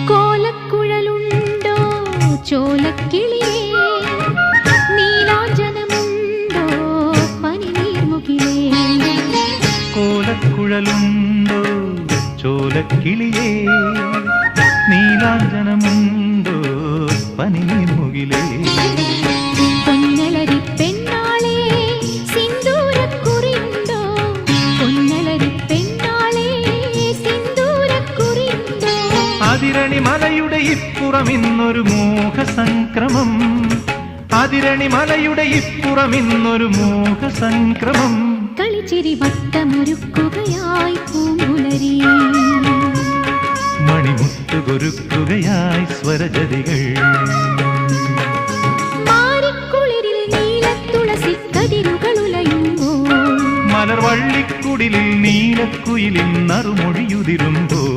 കോലക്കുഴലുണ്ടോ ചോലക്കിളിയേ, നീലാഞ്ജനമുണ്ടോ പനിനീർമുകിലേ. കോലക്കുഴലുണ്ടോ ചോലക്കിളിയേ, നീലാഞ്ജനമുണ്ടോ പനിനീർമുകിലേ. പൊന്നലരി പെണ്ണാളേ സിന്ദൂരക്കുറിയുണ്ടോ, പൊന്നലരി പെണ്ണാളേ സിന്ദൂരക്കുറിയുണ്ടോ. അതിരണി മലയുടെ ഇപ്പുറം ഇന്നൊരു മോഹസംക്രമം, അതിരണി മലയുടെ ഇപ്പുറം ഇന്നൊരു മോഹസംക്രമം. കളിച്ചിരി വട്ടമൊരുക്കുകയായി പൂങ്കുലരി, മണിമുത്തുകൊരുക്കുകയായി സ്വരജതികൾ. മാരിക്കുളിരിൽ നീലത്തുളസി കതിരുകളുലയുമ്പോൾ, മലർവള്ളിക്കുടിലിൽ നീലക്കുയിലിൽ നറുമൊഴിയുതിരുമ്പോൾ